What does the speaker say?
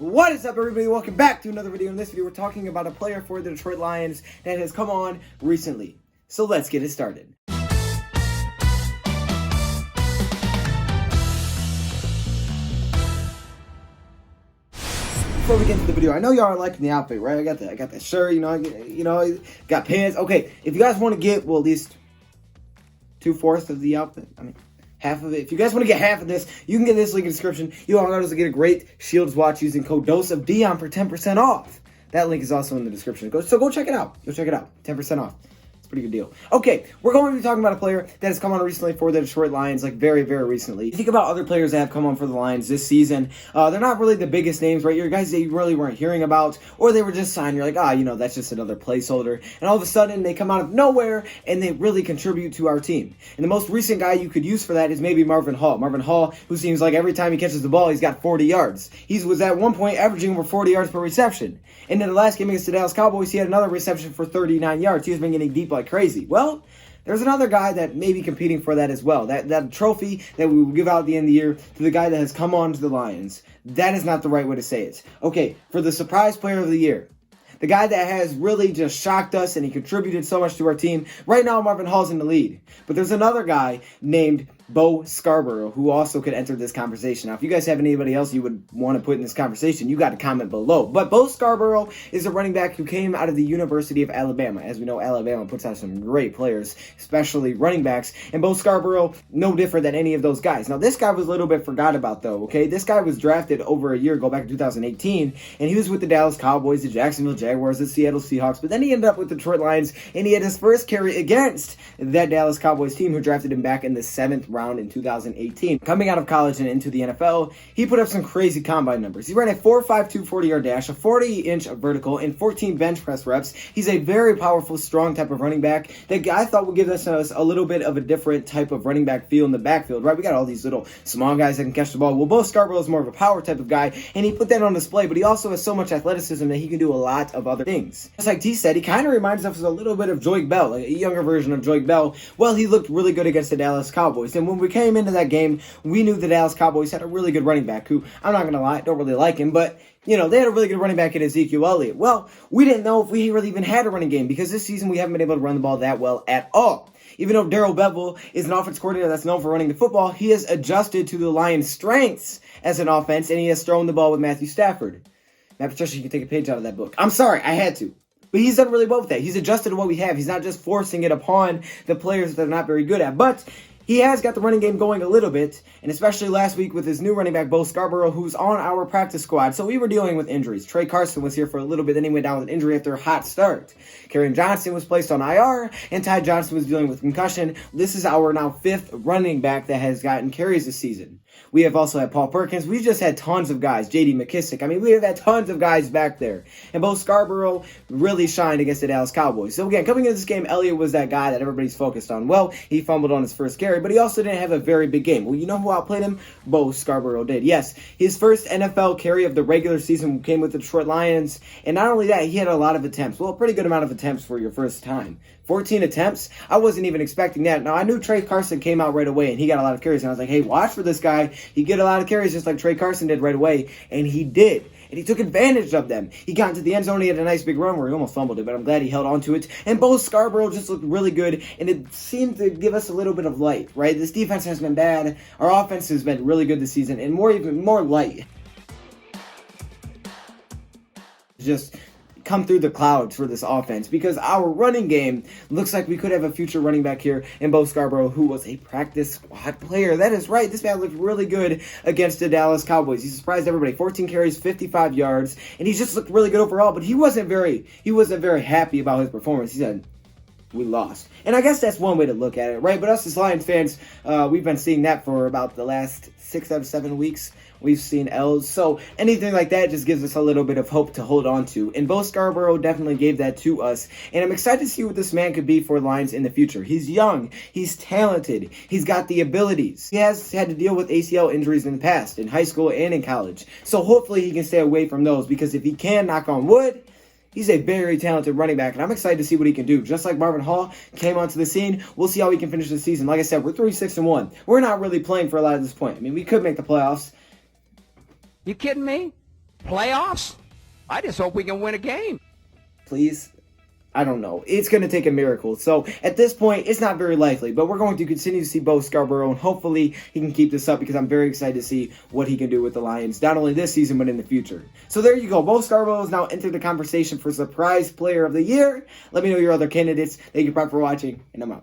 What is up, everybody? Welcome back to another video. In this video, we're talking about a player for the Detroit Lions that has come on recently. So let's get it started. Before we get into the video, I know y'all are liking the outfit, right? I got that shirt, got pants. Okay, if you guys want to get, well, at least 2/4 of the outfit, half of it. If you guys want to get half of this, you can get this link in the description. You all know to get a great Shields watch using code DoseOfDion for 10% off. That link is also in the description. Go check it out. Go check it out. 10% off. It's a pretty good deal. Okay, we're going to be talking about a player that has come on recently for the Detroit Lions, like very, very recently. You think about other players that have come on for the Lions this season. They're not really the biggest names, right? You're guys that you really weren't hearing about, or they were just signed. You're like, that's just another placeholder. And all of a sudden, they come out of nowhere, and they really contribute to our team. And the most recent guy you could use for that is maybe Marvin Hall. Marvin Hall, who seems like every time he catches the ball, he's got 40 yards. He was at one point averaging over 40 yards per reception. And in the last game against the Dallas Cowboys, he had another reception for 39 yards. He has been getting deep like crazy. Well, there's another guy that may be competing for that as well. That trophy that we will give out at the end of the year to the guy that has come on to the Lions. That is not the right way to say it. Okay, for the surprise player of the year, the guy that has really just shocked us and he contributed so much to our team. Right now, Marvin Hall's in the lead. But there's another guy named Bo Scarborough who also could enter this conversation. Now, if you guys have anybody else you would want to put in this conversation, you got to comment below. But Bo Scarborough is a running back who came out of the University of Alabama. As we know, Alabama puts out some great players, especially running backs. And Bo Scarborough, no different than any of those guys. Now, this guy was a little bit forgot about, though, okay? This guy was drafted over a year ago, back in 2018, and he was with the Dallas Cowboys, the Jacksonville Jaguars, the Seattle Seahawks, but then he ended up with the Detroit Lions, and he had his first carry against that Dallas Cowboys team who drafted him back in the 7th round in 2018. Coming out of college and into the NFL, he put up some crazy combine numbers. He ran a 4.52 40-yard dash, a 40-inch vertical, and 14 bench press reps. He's a very powerful, strong type of running back that I thought would give us a little bit of a different type of running back feel in the backfield, right? We got all these little small guys that can catch the ball. Well, Bo Scarborough is more of a power type of guy, and he put that on display, but he also has so much athleticism that he can do a lot of other things. Just like T said, he kind of reminds us a little bit of Joique Bell, like a younger version of Joique Bell. Well, he looked really good against the Dallas Cowboys, and when we came into that game, we knew the Dallas Cowboys had a really good running back who, I'm not going to lie, don't really like him, but they had a really good running back in Ezekiel Elliott. Well, we didn't know if we really even had a running game because this season we haven't been able to run the ball that well at all. Even though Darrell Bevell is an offense coordinator that's known for running the football, he has adjusted to the Lions' strengths as an offense, and he has thrown the ball with Matthew Stafford. Matt Patricia, you can take a page out of that book. I'm sorry, I had to. But he's done really well with that. He's adjusted to what we have. He's not just forcing it upon the players that they're not very good at. But he has got the running game going a little bit, and especially last week with his new running back, Bo Scarborough, who's on our practice squad. So we were dealing with injuries. Trey Carson was here for a little bit, then he went down with an injury after a hot start. Kerryon Johnson was placed on IR, and Ty Johnson was dealing with concussion. This is our now 5th running back that has gotten carries this season. We have also had Paul Perkins. We've just had tons of guys. J.D. McKissick. We have had tons of guys back there. And Bo Scarborough really shined against the Dallas Cowboys. So again, coming into this game, Elliott was that guy that everybody's focused on. Well, he fumbled on his first carry, but he also didn't have a very big game. Well, you know who outplayed him? Bo Scarborough did. Yes, his first NFL carry of the regular season came with the Detroit Lions. And not only that, he had a lot of attempts. Well, a pretty good amount of attempts for your first time. 14 attempts. I wasn't even expecting that. Now, I knew Trey Carson came out right away, and he got a lot of carries. And I was like, hey, watch for this guy. He get a lot of carries just like Trey Carson did right away. And he did. And he took advantage of them. He got into the end zone. He had a nice big run where he almost fumbled it, but I'm glad he held on to it. And Bo Scarborough just looked really good, and it seemed to give us a little bit of light, right? This defense has been bad. Our offense has been really good this season, and even more light. Just come through the clouds for this offense because our running game looks like we could have a future running back here in Bo Scarborough, who was a practice squad player. That is right. This man looked really good against the Dallas Cowboys. He surprised everybody. 14 carries, 55 yards, and he just looked really good overall, but he wasn't very happy about his performance. He said, we lost. And I guess that's one way to look at it, right? But us as Lions fans, we've been seeing that for about the last 6 out of 7 weeks. We've seen L's. So anything like that just gives us a little bit of hope to hold on to. And Bo Scarborough definitely gave that to us. And I'm excited to see what this man could be for Lions in the future. He's young. He's talented. He's got the abilities. He has had to deal with ACL injuries in the past, in high school and in college. So hopefully he can stay away from those, because if he can, knock on wood, he's a very talented running back, and I'm excited to see what he can do. Just like Marvin Hall came onto the scene, we'll see how he can finish the season. Like I said, we're 3-6-1. We're not really playing for a lot at this point. We could make the playoffs. You kidding me? Playoffs? I just hope we can win a game. Please. I don't know. It's going to take a miracle. So at this point, it's not very likely. But we're going to continue to see Bo Scarborough, and hopefully he can keep this up because I'm very excited to see what he can do with the Lions, not only this season, but in the future. So there you go. Bo Scarborough has now entered the conversation for Surprise Player of the Year. Let me know your other candidates. Thank you, Prep, for watching, and I'm out.